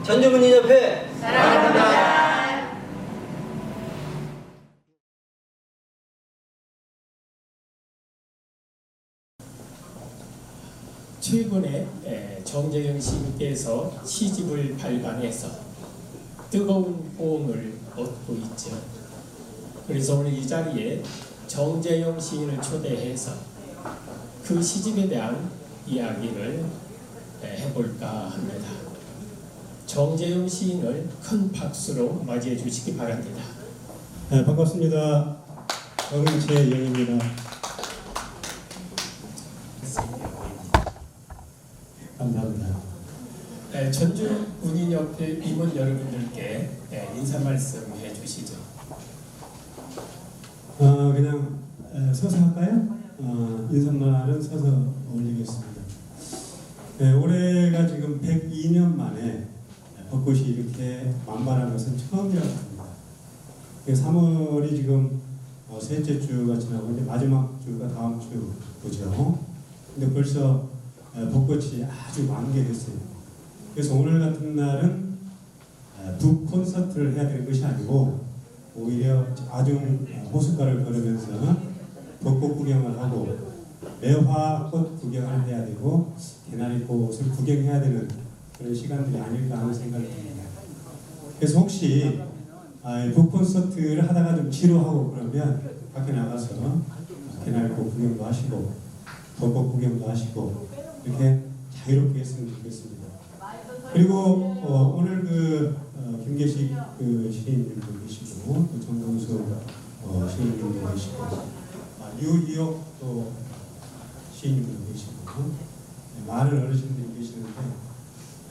전주문인협회 사랑합니다. 최근에 정재영 시인께서 시집을 발간해서 뜨거운 호응을 얻고 있죠. 그래서 오늘 이 자리에 정재영 시인을 초대해서 그 시집에 대한 이야기를 해볼까 합니다. 정재영 시인을 큰 박수로 맞이해 주시기 바랍니다. 네, 반갑습니다. 정재영입니다. 감사합니다. 전주문인협회 임원 여러분들께 인사 말씀 해주시죠. 그냥 서서 할까요? 인사말은 서서 올리겠습니다. 올해가 지금 102년 만에 벚꽃이 이렇게 만발한 것은 처음이라고 합니다. 3월이 지금 셋째 주가 지나고 이제 마지막 주가 다음 주죠. 근데 벌써 벚꽃이 아주 만개됐어요. 그래서 오늘 같은 날은 북 콘서트를 해야 되는 것이 아니고 오히려 아주 호숫가를 걸으면서 벚꽃 구경을 하고 매화꽃 구경을 해야 되고 개나리꽃을 구경해야 되는 그런 시간들이 아닐까 하는 생각이 듭니다. 그래서 혹시 북 콘서트를 하다가 좀 지루하고 그러면 밖에 나가서 개나리꽃 구경도 하시고 벚꽃 구경도 하시고 이렇게 자유롭게 했으면 좋겠습니다. 그리고 오늘 김계식 시인님도 계시고 또 정동수 시인님도 계시고 유이옥 또 시인님도 계시고 많은 어르신들이 계시는데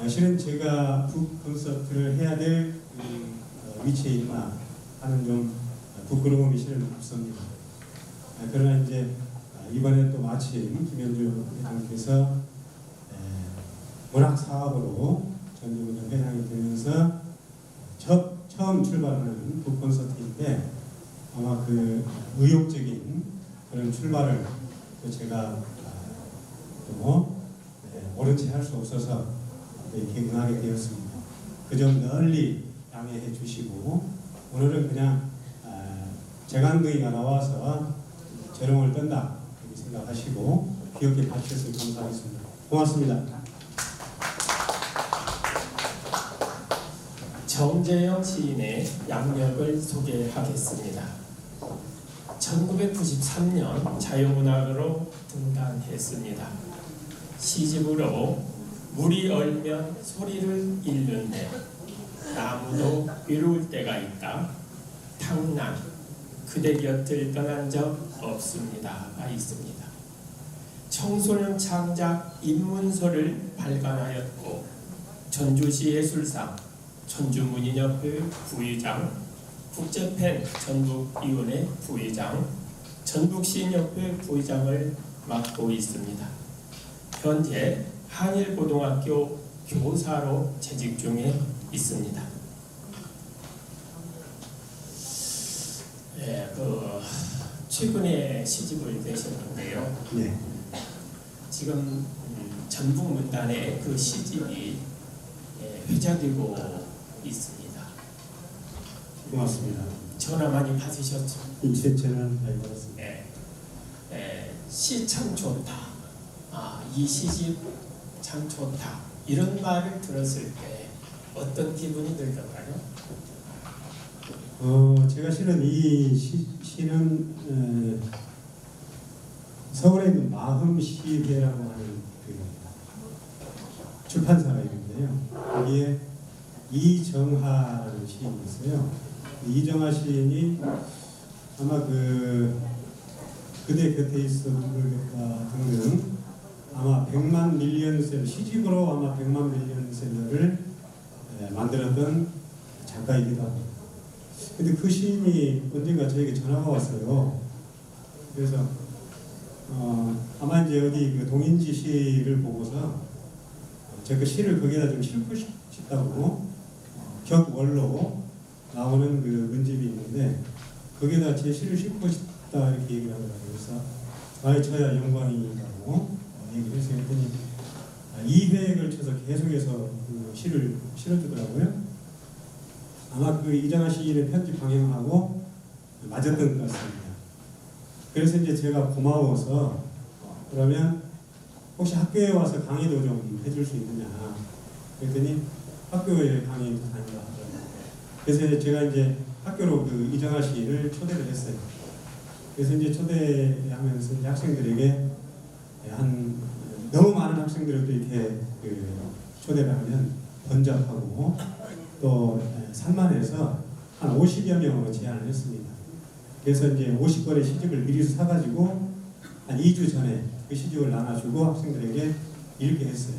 실은 제가 북 콘서트를 해야 될 위치에 있나 하는 좀 부끄러움이 실은 없습니다. 그러나 이제 이번에 또 마침 김현주 회장께서 문학 사업으로 전주문협 회장이 되면서 처음 출발하는 북 콘서트인데 아마 그 의욕적인 그런 출발을 또 제가 옳은 채 할 수 없어서 이렇게 응하게 되었습니다. 그 점 널리 양해해 주시고 오늘은 그냥 재간둥이가 나와서 재롱을 떤다 이렇게 생각하시고 귀엽게 봐주셨으면 감사하겠습니다. 고맙습니다. 정재영 시인의 양력을 소개하겠습니다. 1993년 자유문학으로 등단했습니다. 시집으로 물이 얼면 소리를 잃는데 나무도 외로울 때가 있다. 탕난 그대 곁을 떠난 적 없습니다가 있습니다. 청소년 창작 입문서를 발간하였고 전주시예술상 전주문인협회 부의장, 국제팬 전북위원회 부의장, 전북시인협회 부의장을 맡고 있습니다. 현재 한일고등학교 교사로 재직 중에 있습니다. 최근에 시집을 내셨는데요. 네. 지금 전북문단에 그 시집이 회자되고 있습니다. 고맙습니다. 전화 많이 받으셨죠? 저는 많이 받았습니다. 시 참 좋다. 이 시집 참 좋다. 이런 말을 들었을 때 어떤 기분이 들던가요? 제가 실은 이 시는 서울에 있는 마흠시대라고 하는 출판사가 있는데요. 거기에 이정하라는 시인이 있어요. 이정하 시인이 아마 그대 곁에 있어 모르겠다 등등 아마 100만 밀리언셀러 시집으로 아마 100만 밀리언셀러를 만들었던 작가이기도 합니다. 근데 그 시인이 언젠가 저에게 전화가 왔어요. 그래서 아마 이제 어디 그 동인지 시를 보고서 제가 시를 거기에다 좀 싣고 싶다고 격월로 나오는 그 문집이 있는데 거기에다 제 시를 싣고 싶다 이렇게 얘기를 하더라고요. 그래서 저야 영광이라고 얘기를 해서 했더니 2회에 걸쳐서 계속해서 그 시를 실어주더라고요. 아마 그 이장하 시인의 편집 방향하고 맞았던 것 같습니다. 그래서 이제 제가 고마워서 그러면 혹시 학교에 와서 강의도 좀 해줄 수 있느냐 그랬더니 학교에 강의 다니라 하더라고요. 그래서 제가 이제 학교로 그 이장하 시인을 초대를 했어요. 그래서 이제 초대하면서 이제 학생들에게 한 너무 많은 학생들을 또 이렇게 그 초대를 하면 번잡하고 또 산만해서 한 50여 명으로 제안을 했습니다. 그래서 이제 50권의 시집을 미리 사가지고 한 2주 전에 그 시집을 나눠주고 학생들에게 읽게 했어요.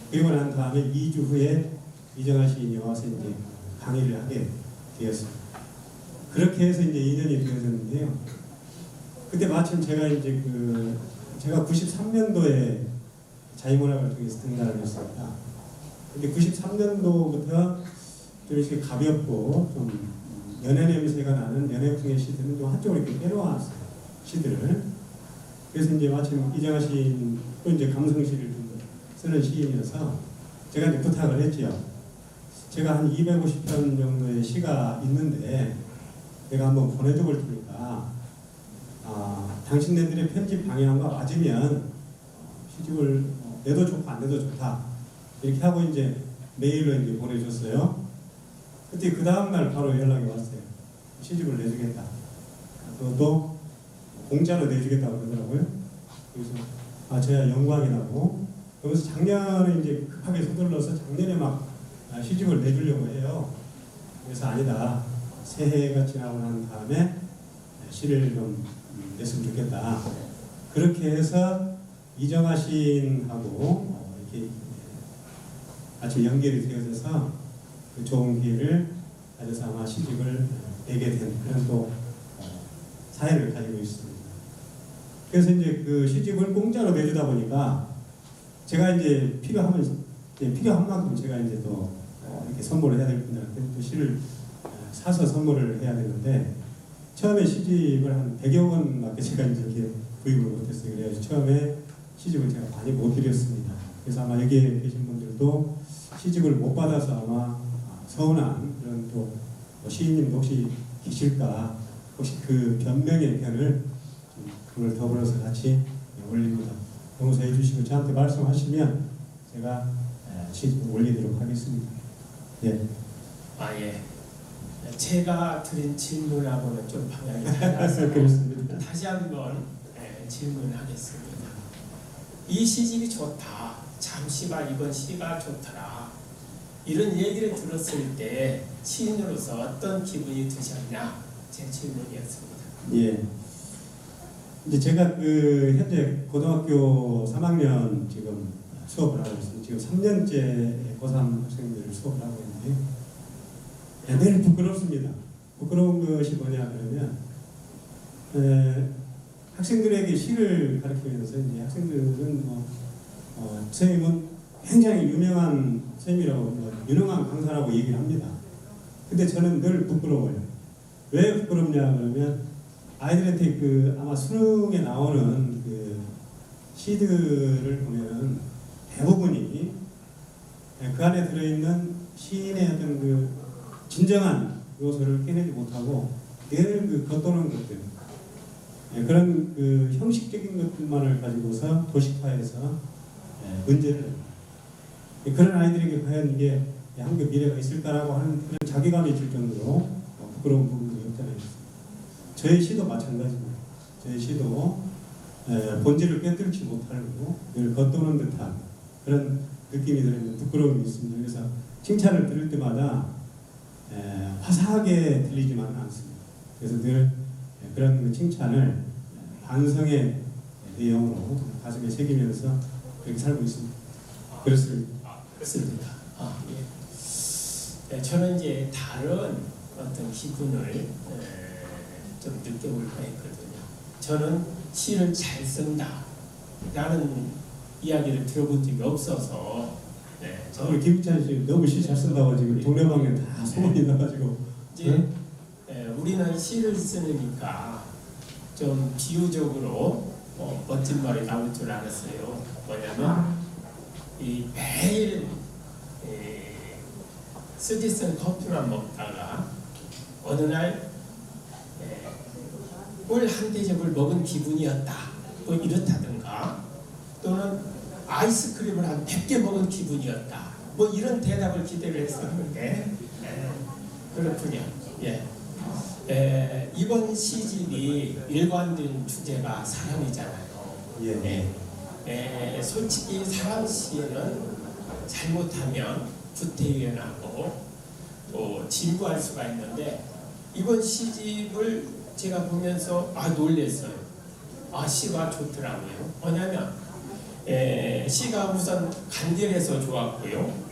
그리고 난 다음에 2주 후에 이정하 시인이 와서 이제 강의를 하게 되었습니다. 그렇게 해서 이제 2년이 되어졌는데요. 그때 마침 제가 이제 제가 93년도에 자유문학을 통해서 등단을 했습니다. 근데 93년도부터 좀 이렇게 가볍고 좀 연애 냄새가 나는 연애풍의 시들은 좀 한쪽으로 이렇게 빼놓았어요. 시들을. 그래서 이제 마침 이정하 시인 또 이제 감성시를 좀 쓰는 시인이어서 제가 이제 부탁을 했지요. 제가 한 250편 정도의 시가 있는데 내가 한번 보내줘 볼 테니까 당신네들의 편집 방향과 맞으면 시집을 내도 좋고 안 내도 좋다 이렇게 하고 이제 메일로 이제 보내줬어요. 그때 그 다음날 바로 연락이 왔어요. 시집을 내주겠다. 그것도 공짜로 내주겠다고 그러더라고요. 그래서 저야 영광이라고. 그래서 작년에 이제 급하게 서둘러서 작년에 막 시집을 내주려고 해요. 그래서 아니다. 새해가 지나고 난 다음에 시를 좀 냈으면 좋겠다. 그렇게 해서 이정하 시인하고 이렇게 아주 연결이 되어져서 그 좋은 기회를 가져서 아마 시집을 내게 된 그런 또 사연을 가지고 있습니다. 그래서 이제 그 시집을 공짜로 내주다 보니까 제가 이제 필요한 만큼 제가 이제 또 이렇게 선물을 해야 될 분들한테 또 시를 사서 선물을 해야 되는데 처음에 시집을 한 100여 권밖에 제가 이제 이렇게 구입을 못했어요. 그래서 처음에 시집을 제가 많이 못 드렸습니다. 그래서 아마 여기에 계신 분들도 시집을 못 받아서 아마 서운한 그런 또 시인님도 혹시 계실까 혹시 그 변명의 편을 그걸 더불어서 같이 올립니다. 용서해 주시고 저한테 말씀하시면 제가 시집을 올리도록 하겠습니다. 예. 예. 제가 드린 질문하고는 좀 방향이 달라서 그렇습니다. 다시 한번 질문하겠습니다. 이 시집이 좋다. 잠시만 이번 시가 좋더라. 이런 얘기를 들었을 때 시인으로서 어떤 기분이 드셨냐? 제 질문이었습니다. 예. 이제 제가 현재 고등학교 3학년 지금 수업을 하고 있습니다. 지금 3년째 고3 학생들을 수업을 하고 있는데 늘 부끄럽습니다. 부끄러운 것이 뭐냐 그러면 학생들에게 시를 가르치면서 이제 학생들은 선생님은 굉장히 유명한 선생님이라고 유능한 강사라고 얘기를 합니다. 근데 저는 늘 부끄러워요. 왜 부끄럽냐 그러면 아이들한테 아마 수능에 나오는 시들을 보면 대부분이 그 안에 들어있는 시인의 어떤 진정한 요소를 깨내지 못하고 늘 겉도는 것들 그런 형식적인 것들만을 가지고서 도식화해서 문제를 그런 아이들에게 과연 이게 한국 미래가 있을까라고 하는 그런 자괴감이 들 정도로 부끄러운 부분이 없잖아요. 저의 시도 마찬가지입니다. 저의 시도 본질을 꿰뚫지 못하고 늘 겉도는 듯한 그런 느낌이 들는 부끄러움이 있습니다. 그래서 칭찬을 들을 때마다 화사하게 들리지만은 않습니다. 그래서 늘 그런 칭찬을 반성의 내용으로 가슴에 새기면서 그렇게 살고 있습니다. 그렇습니다. 그렇습니다. 예. 저는 이제 다른 어떤 기분을 좀 느껴볼 뻔했거든요. 저는 시를 잘 쓴다라는 이야기를 들어본 적이 없어서 우리 김찬 씨 너무 시 잘 쓴다고 지금 동네방에 다 소문이 나가지고 이제 우리는 시를 쓰니까 좀 비유적으로 멋진 말이 나올 줄 알았어요. 뭐냐면 이 매일 쓰디쓴 커피만 먹다가 어느 날 꿀 한 대접을 먹은 기분이었다, 뭐 이렇다든가, 또는 아이스크림을 한 100개 먹은 기분이었다, 뭐 이런 대답을 기대를 했었는데 그렇군요. 이번 시집이 일관된 주제가 사랑이잖아요. 솔직히 사랑 시에는 잘못하면 구태의연하고 또 진부할 수가 있는데, 이번 시집을 제가 보면서 놀랬어요. 시가 좋더라고요. 뭐냐면 시가 우선 간결해서 좋았고요.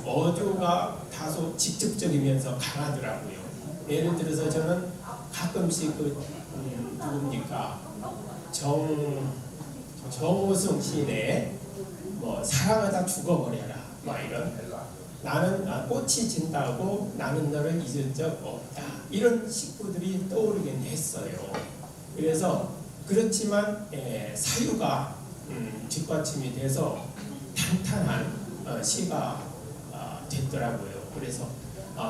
어조가 다소 직접적이면서 강하더라고요. 예를 들어서 저는 가끔씩 누굽니까, 정호성 시인의 뭐 사랑하다 죽어버려라, 뭐 이런, 나는 꽃이 진다고 나는 너를 잊을 적 없다, 이런 식구들이 떠오르긴 했어요. 그래서 그렇지만 사유가 뒷받침이 돼서 탄탄한 시가 됐더라고요. 그래서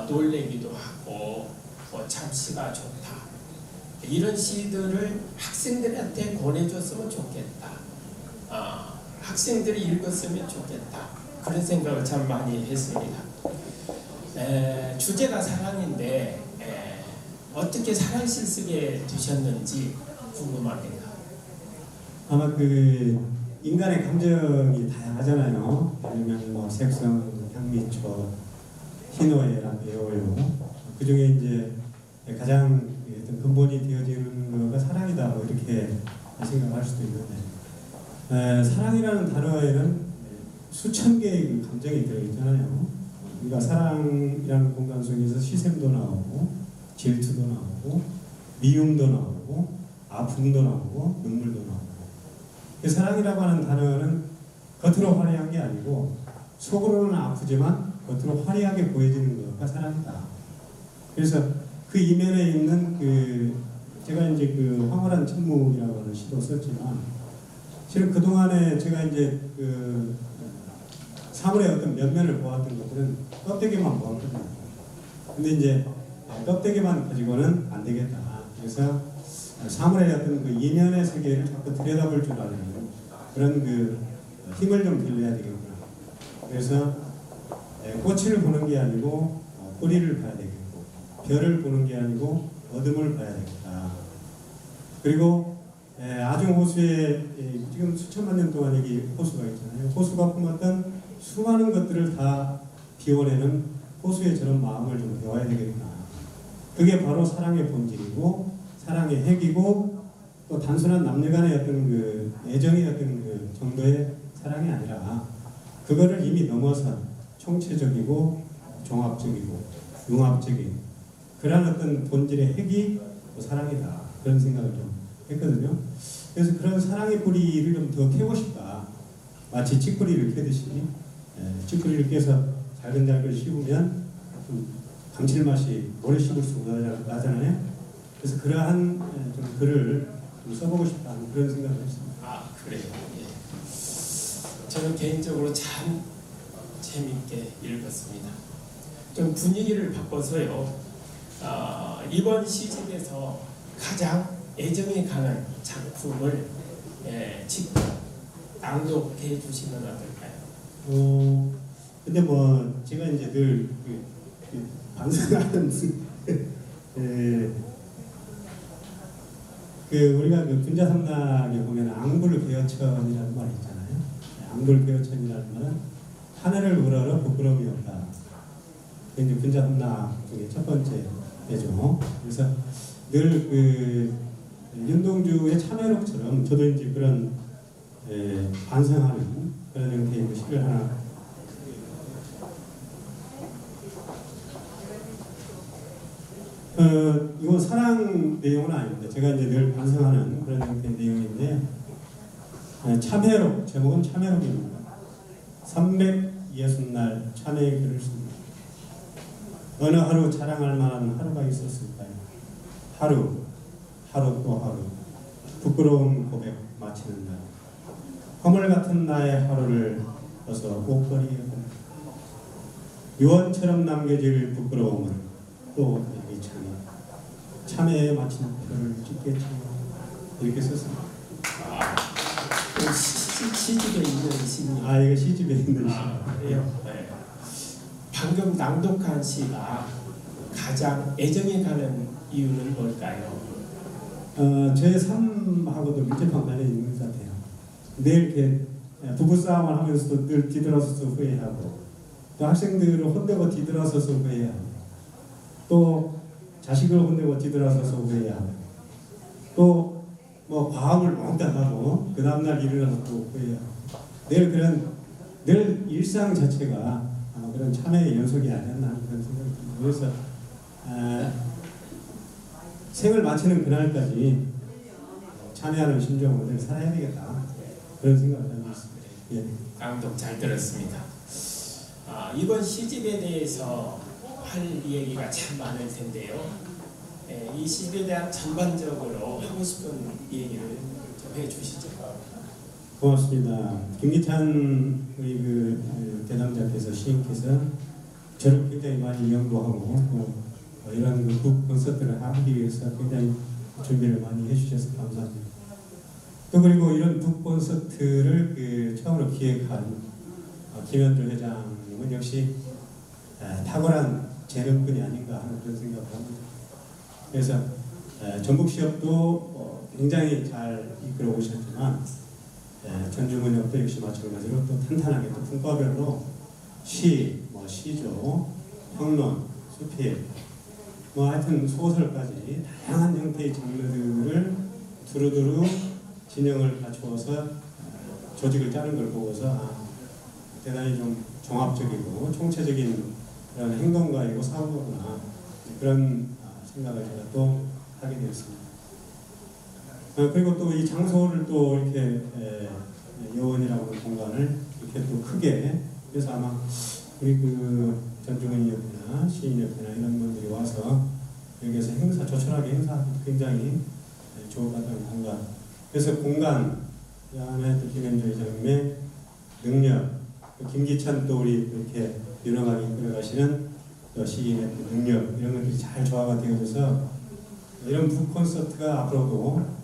놀래기도 하고 참 시가 좋다, 이런 시들을 학생들한테 권해줬으면 좋겠다, 학생들이 읽었으면 좋겠다, 그런 생각을 참 많이 했습니다. 주제가 사랑인데 어떻게 사랑시를 쓰게 되셨는지 궁금합니다. 아마 그 인간의 감정이 다양하잖아요. 예를 들면 뭐 색성, 향미초, 희노애락, 애호요. 그 중에 이제 가장 어떤 근본이 되어지는 거가 사랑이다, 뭐 이렇게 생각할 수도 있는데, 사랑이라는 단어에는 수천 개의 그 감정이 들어있잖아요. 우리가 사랑이라는 공간 속에서 시샘도 나오고, 질투도 나오고, 미움도 나오고, 아픔도 나오고, 눈물도 나오고. 사랑이라고 하는 단어는 겉으로 화려한 게 아니고 속으로는 아프지만 겉으로 화려하게 보여지는 것가 사랑이다. 그래서 그 이면에 있는 제가 이제 그 황홀한 천묵이라고 하는 시도 썼지만, 실은 그 동안에 제가 이제 사물의 어떤 면면을 보았던 것들은 껍데기만 보았거든요. 근데 이제 껍데기만 가지고는 안 되겠다. 그래서 사물의 어떤 그 이면의 세계를 자꾸 들여다볼 줄 아는 그런 힘을 좀 길러야 되겠구나. 그래서 꽃을 보는 게 아니고 뿌리를 봐야 되겠고, 별을 보는 게 아니고 어둠을 봐야 되겠다. 그리고 아중호수에 지금 수천만 년 동안 여기 호수가 있잖아요. 호수가 품었던 수많은 것들을 다 비워내는 호수의 저런 마음을 좀 배워야 되겠구나. 그게 바로 사랑의 본질이고 사랑의 핵이고, 또 단순한 남녀간의 어떤 애정의 어떤 정도의 사랑이 아니라 그거를 이미 넘어선 총체적이고 종합적이고 융합적인 그런 어떤 본질의 핵이 사랑이다, 그런 생각을 좀 했거든요. 그래서 그런 사랑의 뿌리를 좀 더 캐고 싶다. 마치 칡뿌리를 캐듯이 칡뿌리를 깨서 잘근잘근 씹으면 좀 감칠맛이 오래 씹을 수 나잖아요. 그래서 그러한 좀 글을 좀 써보고 싶다는 그런 생각을 했습니다. 그래요. 저는 개인적으로 참 재밌게 읽었습니다. 좀 분위기를 바꿔서요. 이번 시집에서 가장 애정이 가는 작품을 직접 낭독해 주시면 어떨까요? 근데 뭐 제가 이제 늘 방송하는 우리가 군자삼락에 보면 앙불개어천이라는 말이 있잖아요. 앙불개어천이라는 말은 하늘을 우러러 부끄러움이 없다. 그게 이제 군자삼락 중에 첫 번째죠. 그래서 늘 윤동주의 참회록처럼 저도 이제 그런 반성하는 그런 형태의 시를 하나 이건 사랑 내용은 아닙니다. 제가 이제 늘 반성하는 그런 형태의 내용인데, 참회록, 제목은 참회록입니다. 360날 참회의 글을 씁니다. 어느 하루 자랑할 만한 하루가 있었을까요? 하루 또 하루, 부끄러운 고백 마치는 날. 허물 같은 나의 하루를 어서 옷걸이 유언처럼 남겨질 부끄러움은 또 이 참회에 마친 표를 찍겠지 이렇게 썼습니다. 시집에 있는 시입니다. 아 이거 시집에 있는 시. 그래요? 네. 방금 낭독한 시가 가장 애정이 가는 이유는 뭘까요? 제 삶하고도 밀접한 관련이 있는 것 같아요. 늘 이렇게 부부싸움을 하면서도 늘 뒤돌아서서 후회하고 또 학생들을 혼내고 뒤돌아서서 후회하고 또 자식을 혼내고 뒤돌아서서 후회하고 또 뭐 과음을 몽땅 하고 그 다음날 일어나서 또 후회하고 늘 일상 자체가 그런 참회의 연속이 아니었나 하는 그런 생각이 듭니다. 그래서 생을 마치는 그날까지 참여하는 심정으로 늘 살아야 되겠다 그런 생각을 하고 있습니다. 예. 낭독 잘 들었습니다. 이번 시집에 대해서 할 얘기가 참 많을 텐데요. 이 시집에 대한 전반적으로 하고 싶은 얘기를 좀 해주시죠. 고맙습니다. 김기찬 우리 대담자께서 시인께서 저를 굉장히 많이 연구하고 또 이런 북 콘서트를 하기 위해서 굉장히 준비를 많이 해주셔서 감사합니다. 또 그리고 이런 북 콘서트를 처음으로 기획한 김현주 회장님은 역시 탁월한 재능꾼이 아닌가 하는 그런 생각을 합니다. 그래서 전북 시협도 굉장히 잘 이끌어 오셨지만 전주문 역도 역시 마찬가지로 또 탄탄하게 또 분과별로 시, 시조, 평론, 수필, 하여튼 소설까지 다양한 형태의 장르들을 두루두루 진영을 갖추어서 조직을 짜는 걸 보고서 대단히 좀 종합적이고 총체적인 그런 행동가이고 사고구나 그런 생각을 제가 또 하게 되었습니다. 그리고 또 이 장소를 또 이렇게 여원이라고 하는 공간을 이렇게 또 크게 그래서 아마 우리 전주문 옆이나 시인 옆이나 이런 분들이 와서 여기에서 조촐하게 행사하기 굉장히 좋을 것 같은 공간. 그래서 공간, 그 다음에 또 김현주 회장님의 능력, 김기찬 또 우리 이렇게 유능하게 이끌어가시는 또 시인의 능력 이런 것들이 잘 조화가 되어져서 이런 북 콘서트가 앞으로도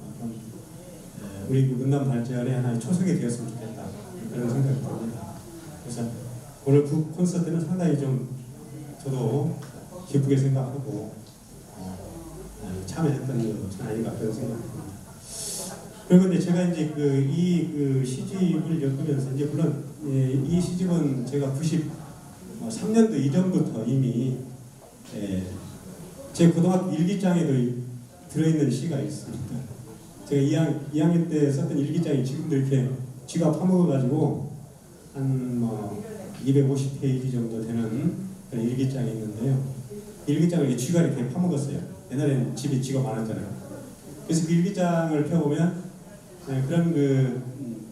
우리 문남 발전의 하나의 초석이 되었으면 좋겠다 그런 생각이 듭니다. 그래서 오늘 북 콘서트는 상당히 좀 저도 기쁘게 생각하고 참여했던 것은 아닌가 그런 생각이 듭니다. 그리고 이제 제가 이제 이 시집을 엮으면서 이제 물론 이 시집은 제가 93년도 이전부터 이미 제 고등학교 일기장에도 들어있는 시가 있습니다. 제가 2학년 때 썼던 일기장이 지금도 이렇게 쥐가 파먹어가지고 한 250페이지 정도 되는 그런 일기장이 있는데요. 일기장을 쥐가 이렇게 파먹었어요. 옛날에는 집에 쥐가 많았잖아요. 그래서 그 일기장을 펴보면 그런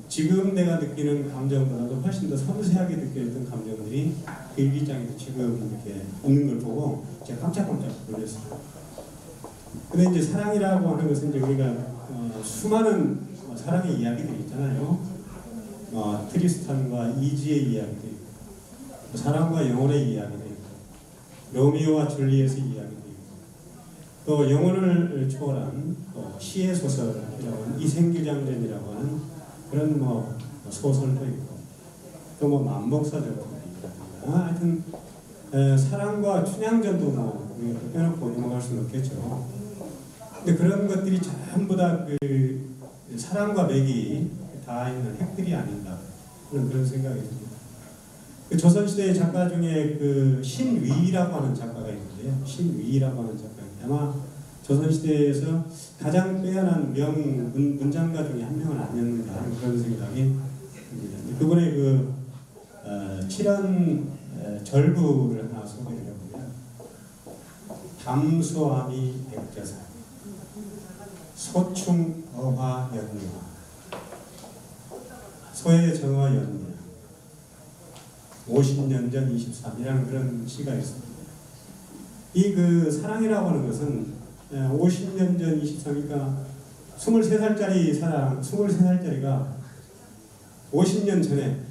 지금 내가 느끼는 감정보다도 훨씬 더 섬세하게 느껴졌던 감정들이 그 일기장에도 지금 이렇게 없는 걸 보고 제가 깜짝깜짝 놀랐어요. 근데 이제 사랑이라고 하는 것은 이제 우리가 수많은 사랑의 이야기들이 있잖아요. 트리스탄과 이지의 이야기도 있고, 사랑과 영혼의 이야기도 있고, 로미오와 줄리엣의 이야기도 있고, 또 영혼을 초월한 시의 소설이라고 하는 이생규장전이라고 하는 그런 소설도 있고, 또 만복사전도 있고, 하여튼 사랑과 춘향전도 우리가 빼놓고 넘어갈 수는 없겠죠. 근데 그런 것들이 전부 다 사랑과 맥이 다 있는 핵들이 아닌가 그런 생각이 듭니다. 조선시대 작가 중에 신위라고 하는 작가가 있는데요. 신위라고 하는 작가인데 아마 조선시대에서 가장 빼어난 문장가 중에 한 명은 아니었는가 하는 그런 생각이 듭니다. 그분의 칠연 절부를 하나 소개를 해보면 담수함이 백저사 소충 어화 연미화 소의 정화 연미화 50년 전 23이라는 그런 시가 있습니다. 이 사랑이라고 하는 것은 50년 전 23이니까 23살짜리 사랑 23살짜리가 50년 전에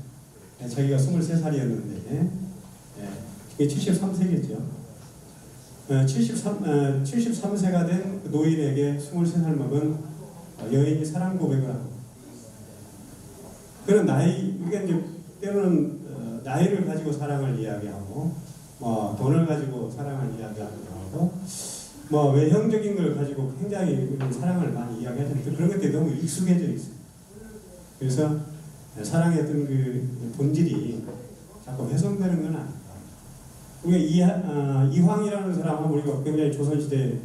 자기가 23살이었는데 그게 73세겠죠. 73세가 된 노인에게 23살 먹은 여인이 사랑 고백을 하고, 그런 나이, 우리가 이제 때로는 나이를 가지고 사랑을 이야기하고, 돈을 가지고 사랑을 이야기하기도 하고, 외형적인 걸 가지고 굉장히 사랑을 많이 이야기하는데 그런 것들이 너무 익숙해져 있어요. 그래서 사랑의 어떤 그 본질이 자꾸 훼손되는 건 아닌가. 우리가 이황이라는 사람은 우리가 굉장히 조선시대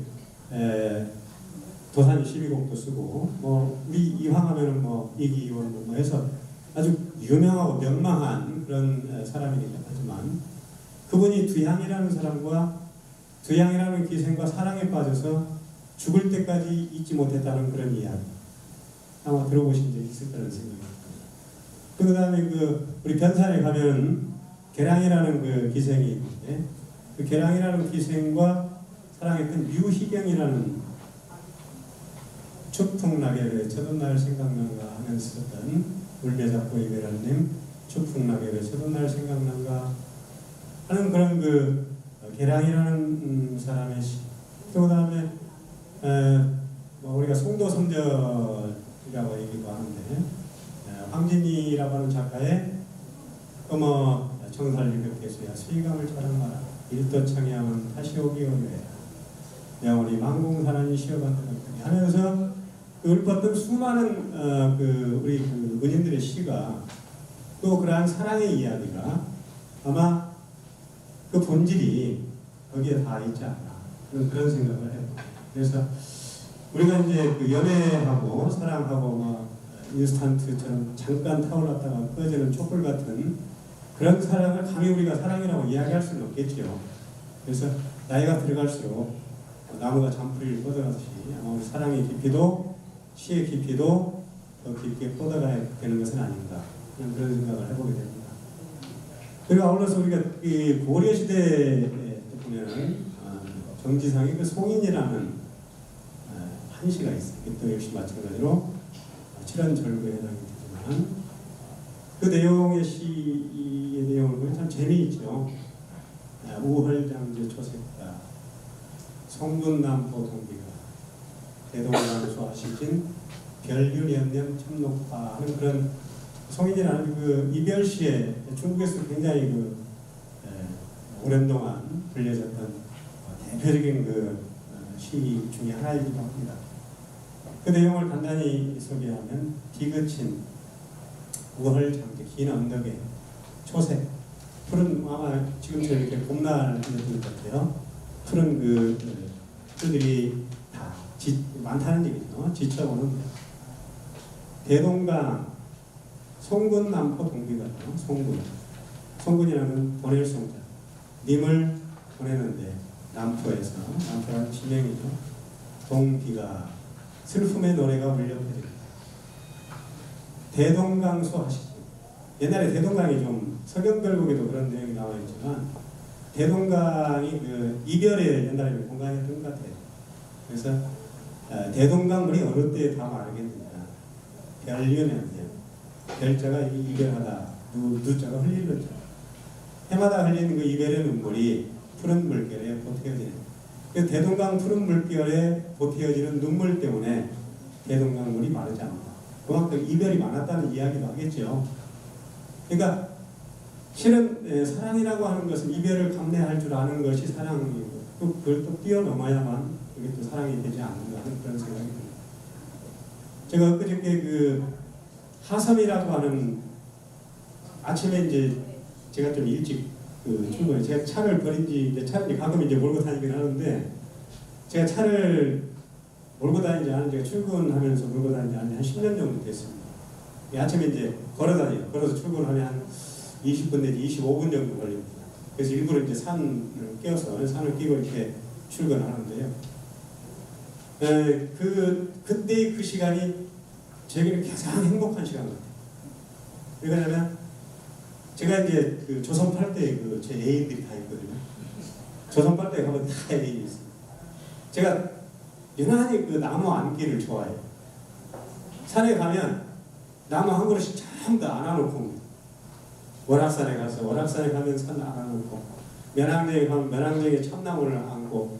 도산 12곡도 쓰고, 우리 이황하면은 이기원 해서 아주 유명하고 명망한 그런 사람이긴 하지만, 그분이 두향이라는 사람과 두향이라는 기생과 사랑에 빠져서 죽을 때까지 잊지 못했다는 그런 이야기 아마 들어보신 적 있을 거라는 생각이 듭니다. 그 다음에 우리 변산에 가면 계랑이라는 그 기생이 있는데, 그 계랑이라는 기생과 사랑했던 유희경이라는 추풍낙엽에 첫날 생각난가 하면서 썼던 울며잡고 이별한님 추풍낙엽에 첫날 생각난가 하는 그런 그 계랑이라는 사람의 시. 또 그다음에 우리가 송도섬절이라고 얘기도 하는데, 황진이라고 하는 작가의 정살일격계수야 수의감을 자랑마라 일도청양은 다시 오기 어려해 영원히 망공사란이 쉬어간다는 하면서 읊었던 수많은 우리 은인들의 시가, 또 그러한 사랑의 이야기가 아마 그 본질이 거기에 다 있지 않나 그런 생각을 해요. 그래서 우리가 이제 그 연애하고 사랑하고 인스턴트처럼 잠깐 타올랐다가 꺼지는 촛불 같은 그런 사랑을 감히 우리가 사랑이라고 이야기할 수는 없겠죠. 그래서 나이가 들어갈수록 나무가 잔뿌리를 뻗어가듯이 아마 우리 사랑의 깊이도 시의 깊이도 더 깊게 뻗어가야 되는 것은 아닌가 그런 생각을 해보게 됩니다. 그리고 아울러서 우리가 이 고려시대에 보면은 정지상의 그 송인이라는 한시가 있어요. 또 역시 마찬가지로 칠한절구에 해당이 되지만, 그 내용의 시의 내용을 보면 참 재미있죠. 우헐장제 초색다 송군남포 동비가 대동강수하시진 별균연념 참록파 하는 그런 송인이라는 그 이별시에 중국에서 굉장히 오랜 동안 불려졌던 대표적인 시 중에 하나이기도 합니다. 그 내용을 간단히 소개하면, 디그친 우헐장제 긴 언덕에 초색 푸른, 아마 지금처럼 이렇게 봄날 같은 것 같아요. 푸른 풀들이 다 많다는 얘기죠. 지쳐오는 대동강 송군 남포 동비가요. 송군이라는 보낼 송자, 님을 보내는데 남포에서, 남포라는 지명이죠. 동비가 슬픔의 노래가 울려 퍼집니다. 대동강수 하시죠. 옛날에 대동강이 좀 서경별곡에도 그런 내용이 나와 있지만, 대동강이 이별의 옛날에 공간이었던 것 같아요. 그래서 대동강 물이 어느 때에 다 마르겠느냐. 별유면요. 별자가 이별하다, 누자가 흘리는 자. 해마다 흘리는 그 이별의 눈물이 푸른 물결에 보태어지는. 그 대동강 푸른 물결에 보태어지는 눈물 때문에 대동강 물이 마르지 않는다. 그만큼 이별이 많았다는 이야기도 하겠죠. 그러니까 실은 사랑이라고 하는 것은 이별을 감내할 줄 아는 것이 사랑이고, 그걸 또 뛰어넘어야만 그게 또 사랑이 되지 않는가 하는 그런 생각이 듭니다. 제가 엊그저께 하섬이라고 하는, 아침에 이제 제가 좀 일찍 출근해, 제가 차를 버린 지 이제 차를 가끔 이제 몰고 다니긴 하는데, 제가 차를 몰고 다니지 않은 지가 출근하면서 몰고 다니지 않은 한 10년 정도 됐습니다. 아침에 이제 걸어서 출근하면 한 20분 내지 25분 정도 걸립니다. 그래서 일부러 이제 산을 끼워서 산을 끼고 이렇게 출근하는데요. 그때의 그 시간이 저에게는 가장 행복한 시간 같아요. 왜냐하면 제가 이제 조선 팔대에 제 애인들이 다 있거든요. 조선 팔대에 가면 다 애인이 있어요. 제가 유난히 나무 안기를 좋아해요. 산에 가면 나무 한 그릇씩 전부 다 안아놓고 옵니다. 월악산에 가서 월악산에 가면 산 안고, 면항대에 가면 면항대에 참나무를 안고,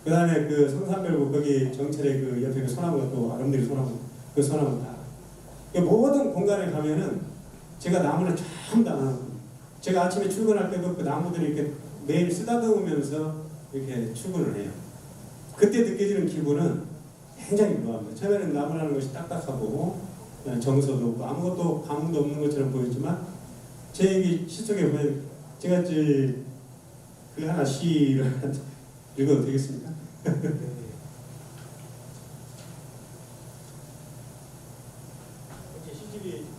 그 다음에 그 성산별구 거기 정철의 그 옆에 그 소나무가 또 아름드리 소나무, 그 소나무 다. 모든 공간에 가면은 제가 나무를 전부 다 안고, 제가 아침에 출근할 때도 그 나무들이 이렇게 매일 쓰다듬으면서 이렇게 출근을 해요. 그때 느껴지는 기분은 굉장히 묘합니다. 처음에는 나무라는 것이 딱딱하고 정서도 없고 아무것도 감흥도 없는 것처럼 보였지만 제 얘기 시 속에 보면 제가 그 하나 시를 읽어도 되겠습니까?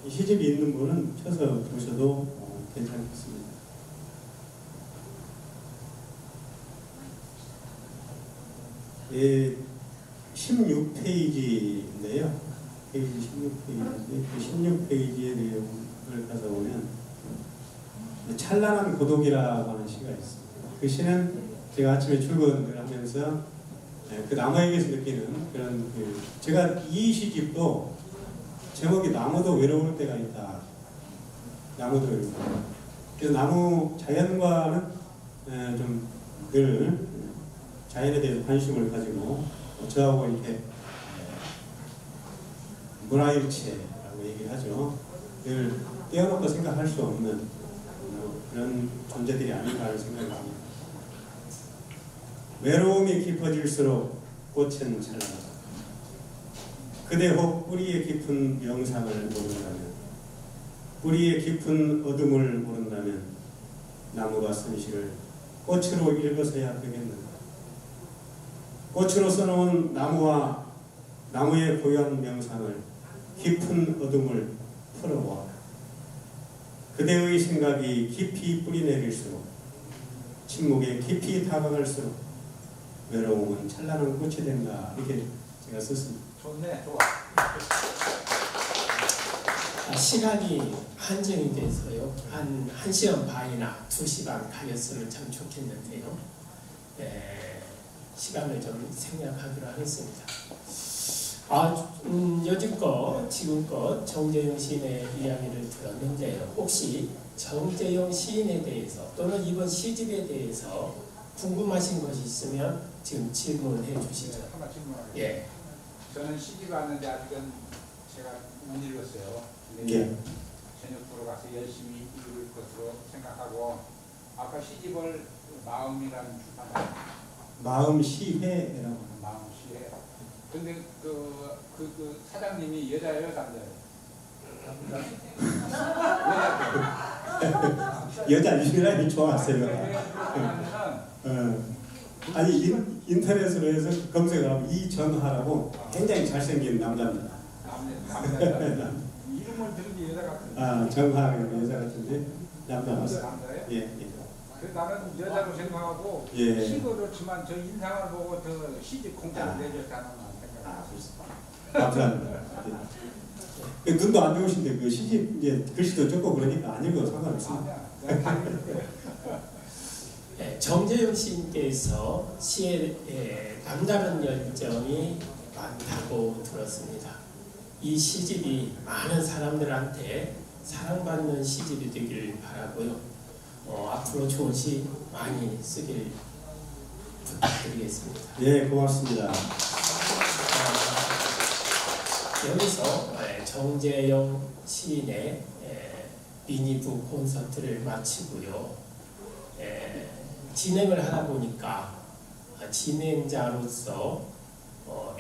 시집이 있는 분은 쳐서 보셔도 괜찮겠습니다. 예, 16페이지인데요. 페이지 16페이지인데 그 16페이지의 내용을 가져오면 찬란한 고독이라고 하는 시가 있습니다. 그 시는 제가 아침에 출근을 하면서 그 나무에게서 느끼는 그런 제가 이 시집도 제목이 나무도 외로울 때가 있다. 나무도 외로울 때. 그래서 나무 자연과는 좀 늘 자연에 대해서 관심을 가지고 저하고 이렇게 문화일체라고 얘기하죠. 늘 떼어놓고 생각할 수 없는 그런 존재들이 아닌가 하는 생각이 듭니다. 외로움이 깊어질수록 꽃은 찬란하다. 그대 혹 뿌리의 깊은 명상을 모른다면, 뿌리의 깊은 어둠을 모른다면 나무가 선시를 꽃으로 읽어서야 되겠는가. 꽃으로 써놓은 나무와 나무의 고요한 명상을 깊은 어둠을 풀어보아. 그대의 생각이 깊이 뿌리내릴수록, 침묵에 깊이 다가갈수록 외로움은 찬란한 꽃이 된다. 이렇게 제가 썼습니다. 좋네, 좋아. 시간이 한정이 돼서요. 한 1시간 반이나 2시간 가졌으면 참 좋겠는데요. 시간을 좀 생략하기로 하겠습니다. 여지껏 지금껏 정재영 시인의 이야기를 들었는데요. 혹시 정재영 시인에 대해서 또는 이번 시집에 대해서 궁금하신 것이 있으면 지금 질문해 주시죠. 하나 질문하겠습니다. 예. 저는 시집 왔는데 아직은 제가 못 읽었어요. 근데 예. 저녁 들어가서 열심히 읽을 것으로 생각하고, 아까 시집을 마음이라는 출판사, 마음시회라고 합니다. 마음시에. 근데 그 사장님이 여자예요, 남자예요? 여자 유일하게 좋았어요. 왜냐면은 아니 인터넷으로 해서 검색하면 이전하라고 굉장히 잘생긴 남자입니다. 남자 이름을 들은 게 여자 같은데. 정하라고 여자 같은데 남자 맞아요. 남자예요? 예. 그래서 나는 여자로 생각하고 예. 시도 그렇지만 저 인상을 보고 저 시집 공짜로 내줬다는 생각. 그렇습니다. 감사합니다. 예. 눈도 안 좋으신데 그 시집 이제 글씨도 적고 그러니까 안 읽어도 상관없습니다. 정재영 시인께서 시에 남다른 열정이 많다고 들었습니다. 이 시집이 많은 사람들한테 사랑받는 시집이 되길 바라고요. 앞으로 좋은 시 많이 쓰길 부탁드리겠습니다. 예, 고맙습니다. 여기서 정재영 시인의 미니북 콘서트를 마치고요. 진행을 하다 보니까 진행자로서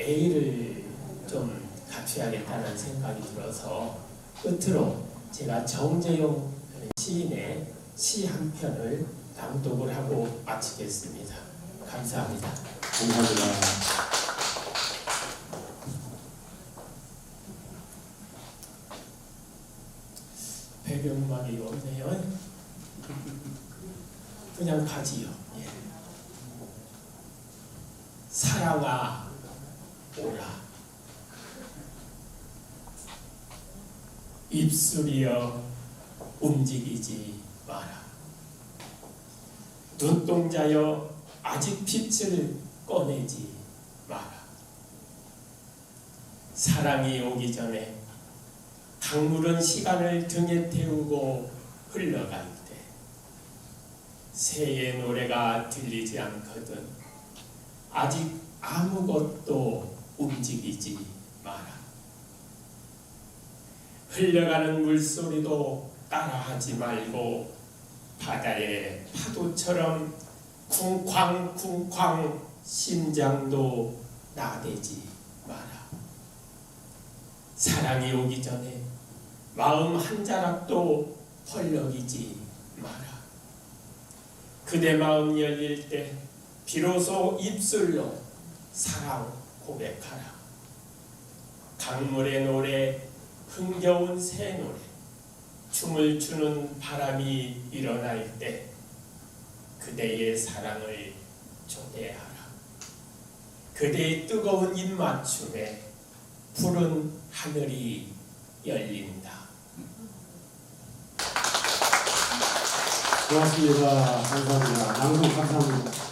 A를 좀 갖춰야겠다는 생각이 들어서 끝으로 제가 정재영 시인의 시 한 편을 낭독을 하고 마치겠습니다. 감사합니다. 감사합니다. 배경음악이 없네요. 그냥 가지요. 예. 사랑아 오라. 입술이여 움직이지 마라. 눈동자여 아직 빛을 꺼내지 마라. 사랑이 오기 전에 강물은 시간을 등에 태우고 흘러갈 때 새의 노래가 들리지 않거든 아직 아무것도 움직이지 마라. 흘러가는 물소리도 따라하지 말고 바다의 파도처럼 쿵쾅쿵쾅 심장도 나대지 마라. 사랑이 오기 전에 마음 한 자락도 펄럭이지 마라. 그대 마음 열릴 때 비로소 입술로 사랑 고백하라. 강물의 노래, 흥겨운 새 노래, 춤을 추는 바람이 일어날 때 그대의 사랑을 초대하라. 그대의 뜨거운 입맞춤에 푸른 하늘이 열린다. 고맙습니다. 감사합니다. 낭송 감사합니다.